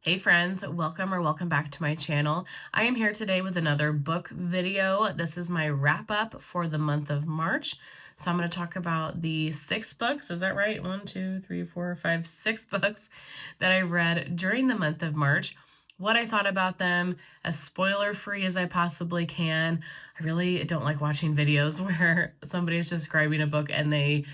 Hey friends, welcome back to my channel. I am here today with another book video. This is my wrap up for the month of March. So I'm going to talk about the 6 books, is that right? 1, 2, 3, 4, 5, 6 books that I read during the month of March. What I thought about them, as spoiler free as I possibly can. I really don't like watching videos where somebody is describing a book and they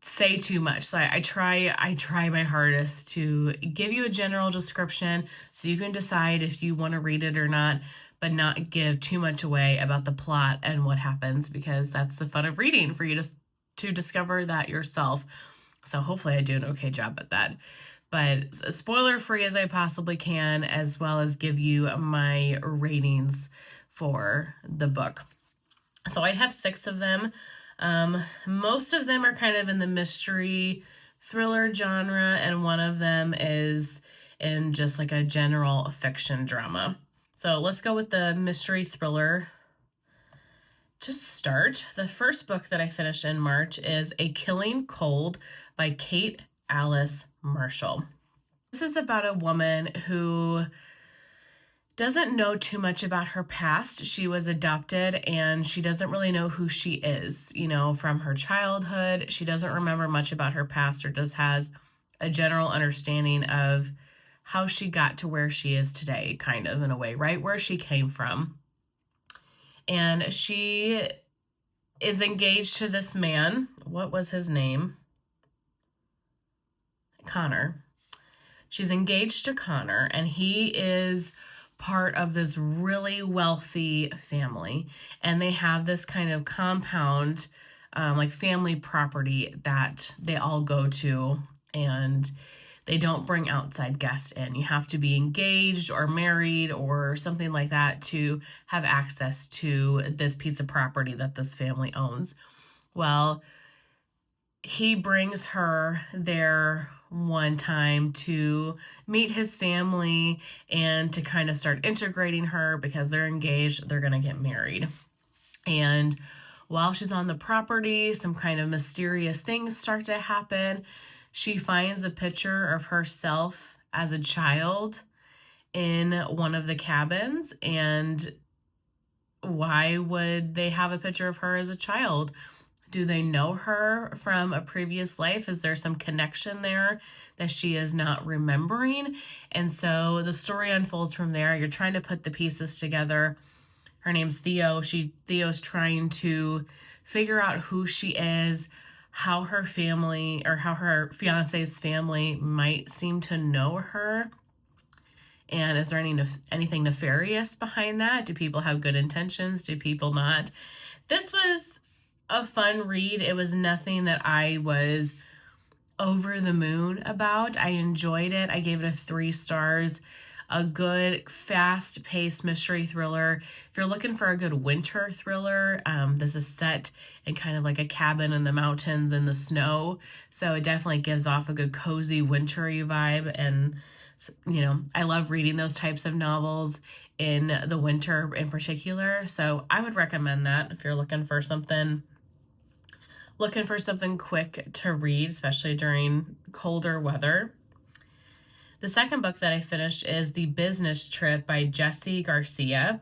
say too much. So I try my hardest to give you a general description so you can decide if you want to read it or not, but not give too much away about the plot and what happens, because that's the fun of reading, for you to discover that yourself. So hopefully I do an okay job at that. But spoiler free as I possibly can, as well as give you my ratings for the book. So I have 6 of them. Most of them are kind of in the mystery thriller genre, and one of them is in just like a general fiction drama. So let's go with the mystery thriller. To start, the first book that I finished in March is A Killing Cold by Kate Alice Marshall. This is about a woman who doesn't know too much about her past. She was adopted and she doesn't really know who she is, from her childhood. She doesn't remember much about her past, or just has a general understanding of how she got to where she is today, kind of in a way, right? Where she came from. And she is engaged to this man. What was his name? Connor. She's engaged to Connor, and he is part of this really wealthy family, and they have this kind of compound, like family property that they all go to, and they don't bring outside guests in. You have to be engaged or married or something like that to have access to this piece of property that this family owns. Well, he brings her there one time to meet his family and to kind of start integrating her, because they're engaged, they're going to get married. And while she's on the property, some kind of mysterious things start to happen. She finds a picture of herself as a child in one of the cabins. And why would they have a picture of her as a child? Do they know her from a previous life? Is there some connection there that she is not remembering? And so the story unfolds from there. You're trying to put the pieces together. Her name's Theo. Theo's trying to figure out who she is, how her family, or how her fiance's family might seem to know her. And is there anything nefarious behind that? Do people have good intentions? Do people not? This was a fun read. It was nothing that I was over the moon about. I enjoyed it. I gave it a 3 stars. A good, fast-paced mystery thriller. If you're looking for a good winter thriller, this is set in kind of like a cabin in the mountains in the snow. So it definitely gives off a good, cozy, wintry vibe. And, I love reading those types of novels in the winter in particular. So I would recommend that if you're looking for something quick to read, especially during colder weather. The second book that I finished is The Business Trip by Jessie, Garcia.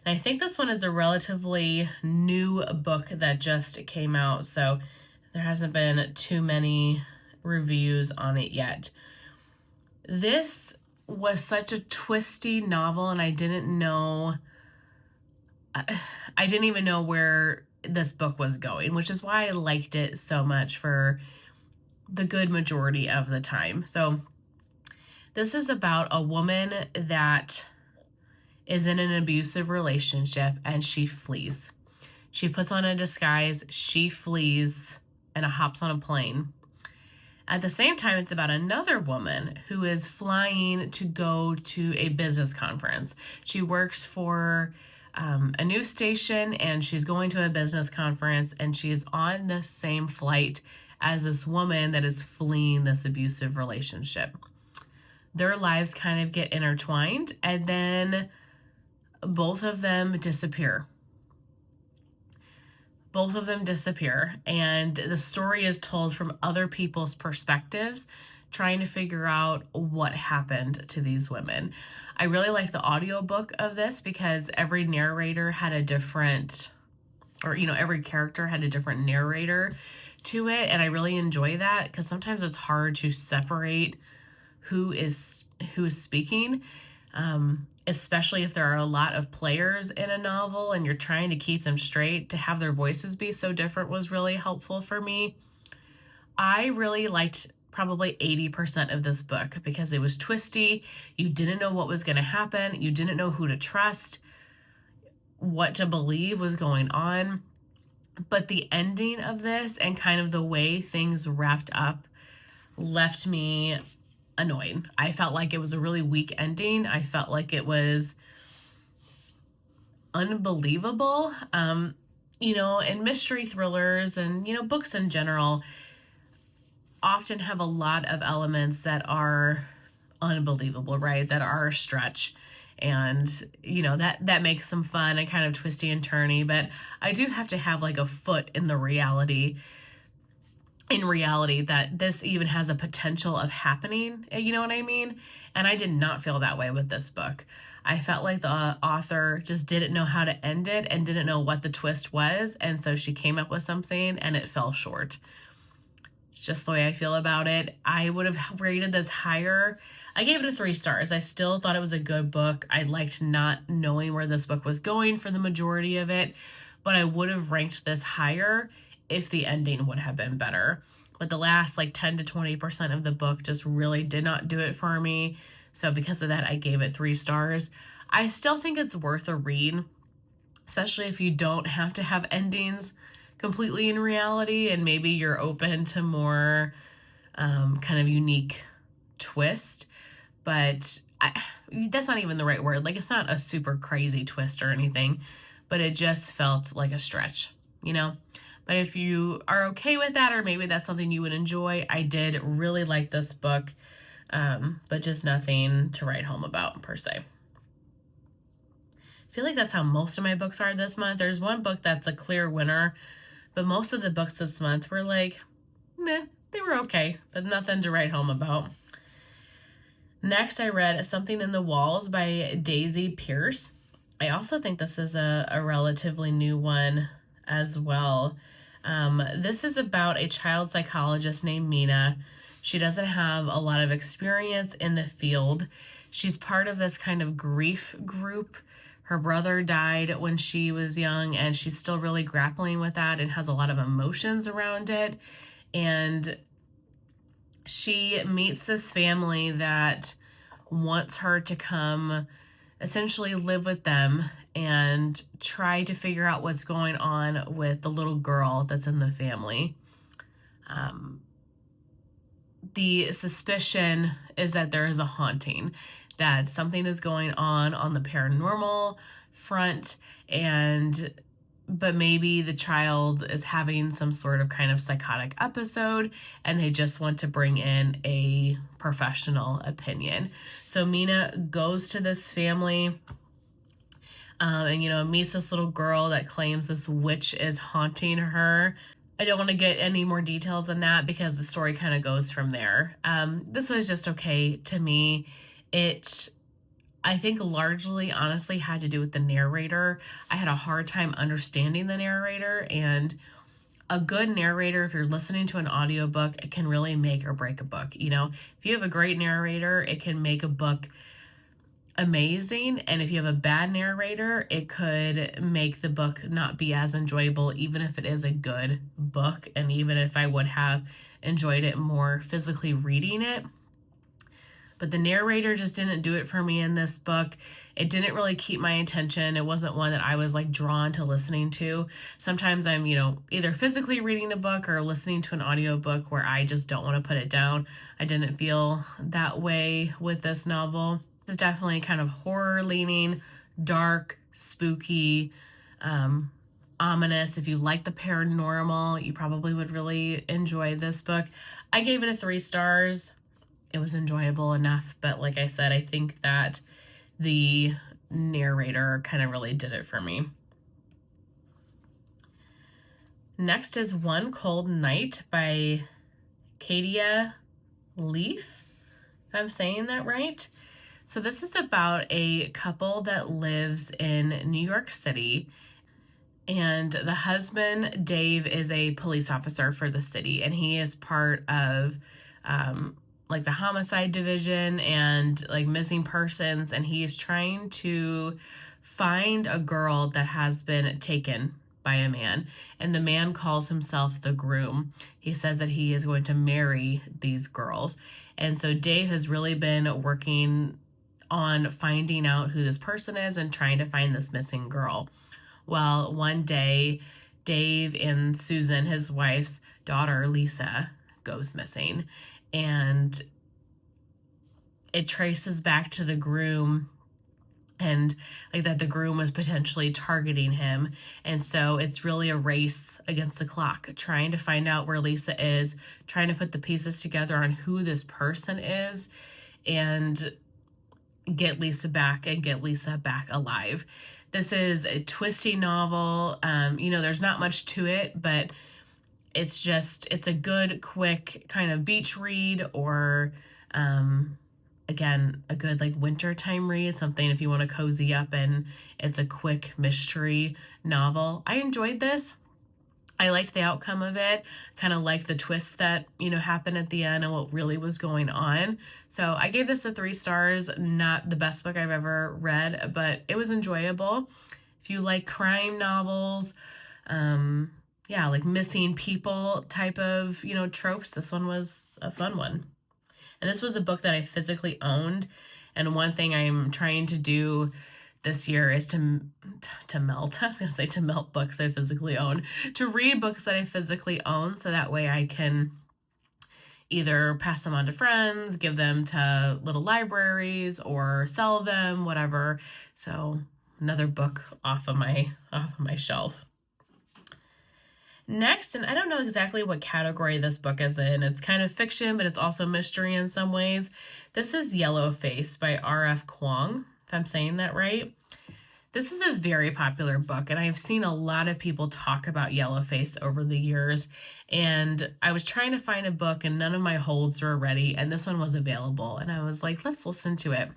And I think this one is a relatively new book that just came out, so there hasn't been too many reviews on it yet. This was such a twisty novel, and I didn't even know where this book was going, which is why I liked it so much for the good majority of the time. So this is about a woman that is in an abusive relationship, and she flees. She puts on a disguise, she flees, and hops on a plane. At the same time, it's about another woman who is flying to go to a business conference. She works for a news station, and she's going to a business conference, and she is on the same flight as this woman that is fleeing this abusive relationship. Their lives kind of get intertwined, and then both of them disappear. And the story is told from other people's perspectives trying to figure out what happened to these women. I really liked the audiobook of this because every narrator had a different, or, you know, every character had a different narrator to it. And I really enjoy that because sometimes it's hard to separate who is speaking, especially if there are a lot of players in a novel and you're trying to keep them straight. To have their voices be so different was really helpful for me. I really liked probably 80% of this book because it was twisty. You didn't know what was going to happen. You didn't know who to trust, what to believe was going on. But the ending of this and kind of the way things wrapped up left me annoyed. I felt like it was a really weak ending. I felt like it was unbelievable. You know, and mystery thrillers and, you know, books in general often have a lot of elements that are unbelievable, right? That are a stretch. And, you know, that makes them fun and kind of twisty and turny. But I do have to have like a foot in the reality that this even has a potential of happening. You know what I mean? And I did not feel that way with this book. I felt like the author just didn't know how to end it and didn't know what the twist was. And so she came up with something and it fell short. It's just the way I feel about it. I would have rated this higher. I gave it a 3 stars. I still thought it was a good book. I liked not knowing where this book was going for the majority of it, but I would have ranked this higher if the ending would have been better. But the last like 10 to 20% of the book just really did not do it for me. So because of that, I gave it 3 stars. I still think it's worth a read, especially if you don't have to have endings completely in reality and maybe you're open to more kind of unique twist. But that's not even the right word. Like, it's not a super crazy twist or anything, but it just felt like a stretch, you know? But if you are okay with that, or maybe that's something you would enjoy, I did really like this book, but just nothing to write home about per se. I feel like that's how most of my books are this month. There's one book that's a clear winner, but most of the books this month were like, meh, they were okay, but nothing to write home about. Next, I read Something in the Walls by Daisy Pearce. I also think this is a relatively new one as well. This is about a child psychologist named Mina. She doesn't have a lot of experience in the field. She's part of this kind of grief group. Her brother died when she was young, and she's still really grappling with that and has a lot of emotions around it. And she meets this family that wants her to come essentially live with them and try to figure out what's going on with the little girl that's in the family. The suspicion is that there is a haunting, that something is going on the paranormal front, but maybe the child is having some sort of kind of psychotic episode and they just want to bring in a professional opinion. So Mina goes to this family and, you know, meets this little girl that claims this witch is haunting her. I don't want to get any more details than that because the story kind of goes from there. This was just okay to me. I think largely, honestly, had to do with the narrator. I had a hard time understanding the narrator, and a good narrator, if you're listening to an audiobook, it can really make or break a book. You know, if you have a great narrator, it can make a book amazing, and if you have a bad narrator, it could make the book not be as enjoyable, even if it is a good book, and even if I would have enjoyed it more physically reading it. But the narrator just didn't do it for me in this book. It didn't really keep my attention. It wasn't one that I was like drawn to listening to. Sometimes I'm, you know, either physically reading a book or listening to an audiobook where I just don't want to put it down. I didn't feel that way with this novel. This is definitely kind of horror leaning, dark, spooky, ominous. If you like the paranormal, you probably would really enjoy this book. I gave it a 3 stars. It was enjoyable enough, but like I said, I think that the narrator kind of really did it for me. Next is One Cold Night by Katia Lief, if I'm saying that right. So this is about a couple that lives in New York City, and the husband, Dave, is a police officer for the city, and he is part of like the homicide division and like missing persons, and he is trying to find a girl that has been taken by a man, and the man calls himself the groom. He says that he is going to marry these girls, and so Dave has really been working on finding out who this person is and trying to find this missing girl. Well, one day, Dave and Susan, his wife's daughter, Lisa, goes missing, and it traces back to the groom, and like that the groom was potentially targeting him. And so it's really a race against the clock, trying to find out where Lisa is, trying to put the pieces together on who this person is, and get Lisa back and get Lisa back alive. This is a twisty novel. There's not much to it, but it's a good, quick kind of beach read, or again, a good like wintertime read, something if you want to cozy up, and it's a quick mystery novel. I enjoyed this. I liked the outcome of it, kind of like the twists that, happened at the end and what really was going on. So I gave this a 3 stars. Not the best book I've ever read, but it was enjoyable. If you like crime novels, like missing people type of, tropes, this one was a fun one. And this was a book that I physically owned. And one thing I'm trying to do this year is to melt. I was going to say to melt books I physically own. To read books that I physically own, so that way I can either pass them on to friends, give them to little libraries, or sell them, whatever. So another book off of my shelf. Next, and I don't know exactly what category this book is in. It's kind of fiction, but it's also mystery in some ways. This is Yellowface by R.F. Kuang, if I'm saying that right. This is a very popular book, and I've seen a lot of people talk about Yellowface over the years, and I was trying to find a book, and none of my holds were ready, and this one was available, and I was like, let's listen to it.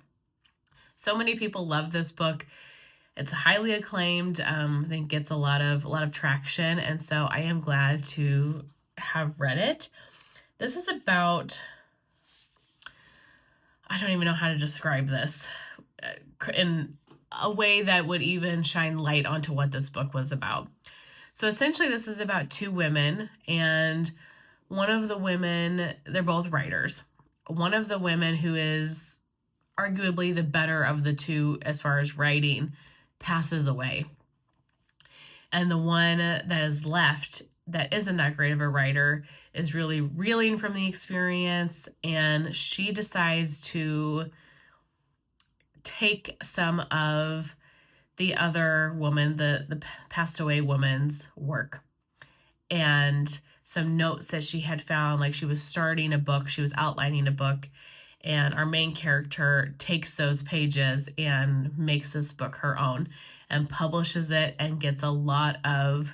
So many people love this book. It's highly acclaimed. I think gets a lot of traction, and so I am glad to have read it. This is about, I don't even know how to describe this in a way that would even shine light onto what this book was about. So essentially this is about 2 women, and one of the women, they're both writers. One of the women, who is arguably the better of the 2 as far as writing, passes away. And the one that is left, that isn't that great of a writer, is really reeling from the experience, and she decides to take some of the other woman, the passed away woman's work, and some notes that she had found, like she was starting a book, she was outlining a book, and our main character takes those pages and makes this book her own and publishes it and gets a lot of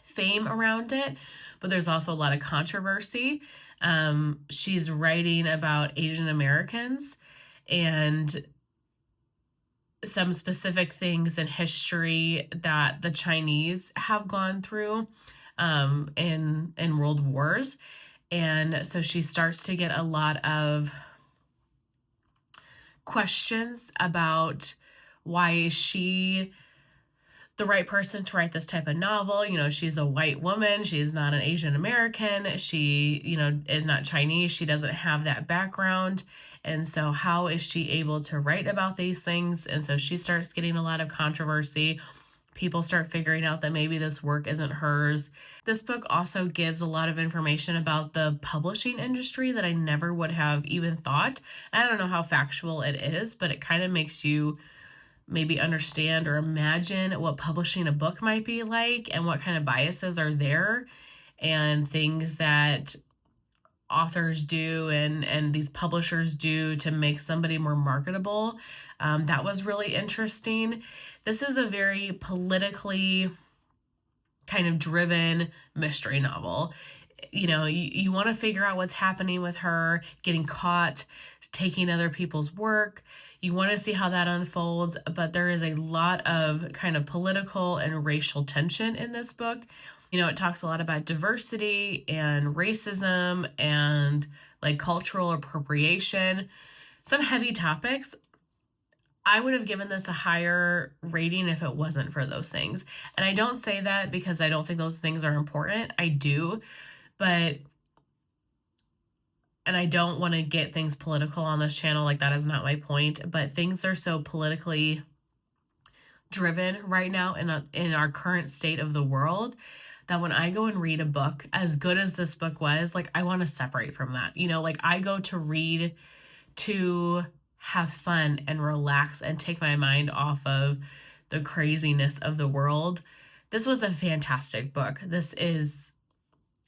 fame around it, but there's also a lot of controversy. She's writing about Asian Americans and some specific things in history that the Chinese have gone through in world wars. And so she starts to get a lot of questions about why is she the right person to write this type of novel. She's a white woman. She's not an Asian American. She, is not Chinese. She doesn't have that background. And so how is she able to write about these things? And so she starts getting a lot of controversy. People start figuring out that maybe this work isn't hers. This book also gives a lot of information about the publishing industry that I never would have even thought. I don't know how factual it is, but it kind of makes you maybe understand or imagine what publishing a book might be like and what kind of biases are there and things that authors do and these publishers do to make somebody more marketable. That was really interesting. This is a very politically kind of driven mystery novel. You want to figure out what's happening with her, getting caught, taking other people's work. You want to see how that unfolds, but there is a lot of kind of political and racial tension in this book. It talks a lot about diversity and racism and like cultural appropriation, some heavy topics. I would have given this a higher rating if it wasn't for those things. And I don't say that because I don't think those things are important. I do, and I don't want to get things political on this channel. Like, that is not my point. But things are so politically driven right now in our current state of the world that when I go and read a book, as good as this book was, like, I want to separate from that. Like, I go to read to have fun and relax and take my mind off of the craziness of the world. This was a fantastic book. This is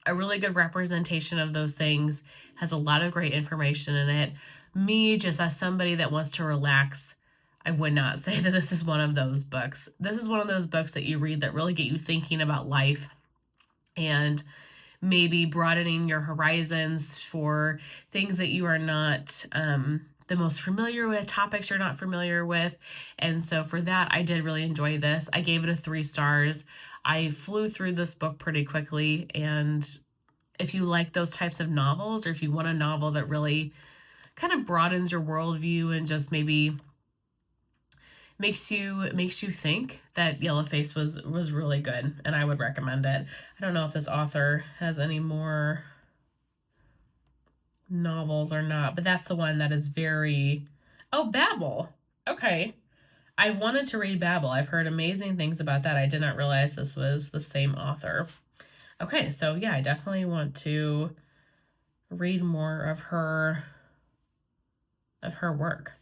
a really good representation of those things, has a lot of great information in it. Me, just as somebody that wants to relax, I would not say that this is one of those books. This is one of those books that you read that really get you thinking about life and maybe broadening your horizons for things that you are not the most familiar with, topics you're not familiar with. And so for that, I did really enjoy this. I gave it a 3 stars. I flew through this book pretty quickly. And if you like those types of novels, or if you want a novel that really kind of broadens your worldview and just maybe makes you think, that Yellowface was really good, and I would recommend it. I don't know if this author has any more novels or not, but that's the one that is very... Oh, Babel. Okay. I've wanted to read Babel. I've heard amazing things about that. I did not realize this was the same author. Okay, so yeah, I definitely want to read more of her work.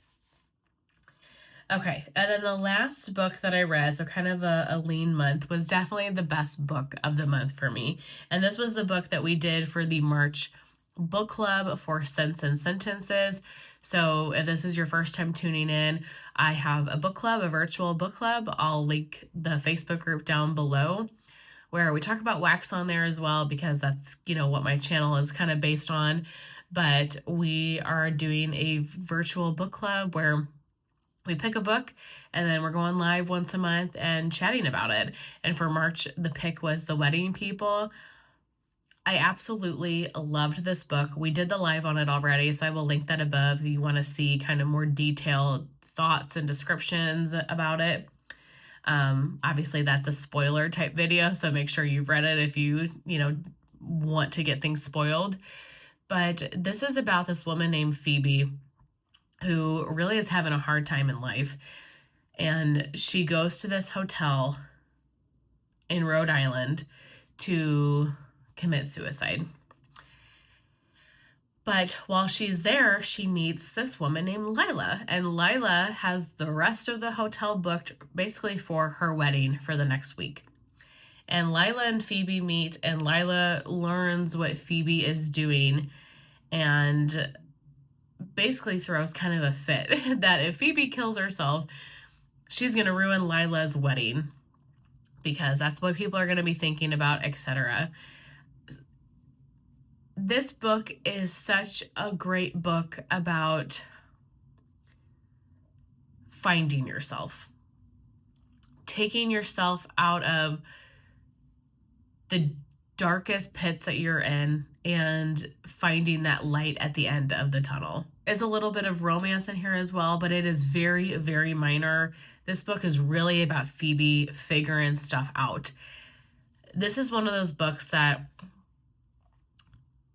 Okay, and then the last book that I read, so kind of a lean month, was definitely the best book of the month for me. And this was the book that we did for the March book club for Sense and Sentences. So if this is your first time tuning in, I have a book club, a virtual book club. I'll link the Facebook group down below, where we talk about wax on there as well, because that's, what my channel is kind of based on. But we are doing a virtual book club where we pick a book and then we're going live once a month and chatting about it. And for March, the pick was The Wedding People. I absolutely loved this book. We did the live on it already, so I will link that above if you want to see kind of more detailed thoughts and descriptions about it. Obviously that's a spoiler type video, so make sure you've read it if you want to get things spoiled. But this is about this woman named Phoebe who really is having a hard time in life. And she goes to this hotel in Rhode Island to commit suicide. But while she's there, she meets this woman named Lila, and Lila has the rest of the hotel booked basically for her wedding for the next week. And Lila and Phoebe meet, and Lila learns what Phoebe is doing and basically throws kind of a fit that if Phoebe kills herself, she's going to ruin Lila's wedding, because that's what people are going to be thinking about, etc. This book is such a great book about finding yourself, taking yourself out of the darkest pits that you're in and finding that light at the end of the tunnel. There's a little bit of romance in here as well, but it is very, very minor. This book is really about Phoebe figuring stuff out. This is one of those books that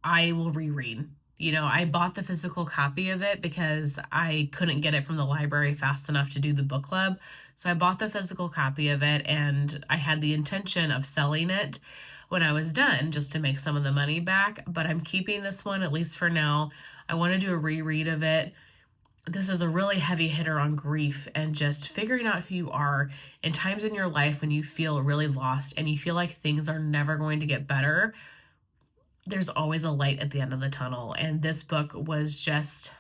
I will reread. I bought the physical copy of it because I couldn't get it from the library fast enough to do the book club. So I bought the physical copy of it, and I had the intention of selling it when I was done just to make some of the money back. But I'm keeping this one, at least for now. I want to do a reread of it. This is a really heavy hitter on grief and just figuring out who you are in times in your life when you feel really lost and you feel like things are never going to get better. There's always a light at the end of the tunnel. And this book was just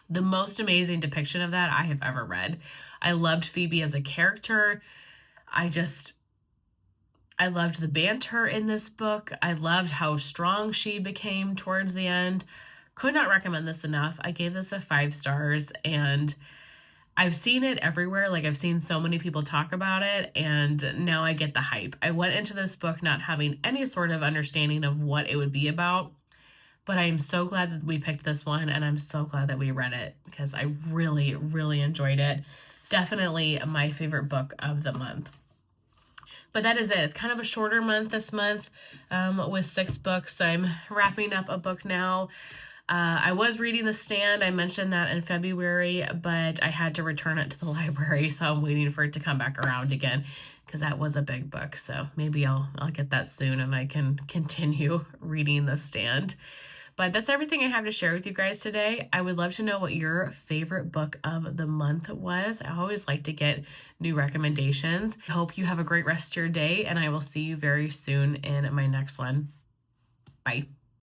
the most amazing depiction of that I have ever read. I loved Phoebe as a character. I loved the banter in this book. I loved how strong she became towards the end. Could not recommend this enough. I gave this a 5 stars, and I've seen it everywhere. Like, I've seen so many people talk about it, and now I get the hype. I went into this book not having any sort of understanding of what it would be about, but I am so glad that we picked this one, and I'm so glad that we read it because I really, really enjoyed it. Definitely my favorite book of the month. But that is it. It's kind of a shorter month this month with 6 books. I'm wrapping up a book now. I was reading The Stand. I mentioned that in February, but I had to return it to the library, so I'm waiting for it to come back around again because that was a big book. So maybe I'll get that soon and I can continue reading The Stand. But that's everything I have to share with you guys today. I would love to know what your favorite book of the month was. I always like to get new recommendations. I hope you have a great rest of your day, and I will see you very soon in my next one. Bye.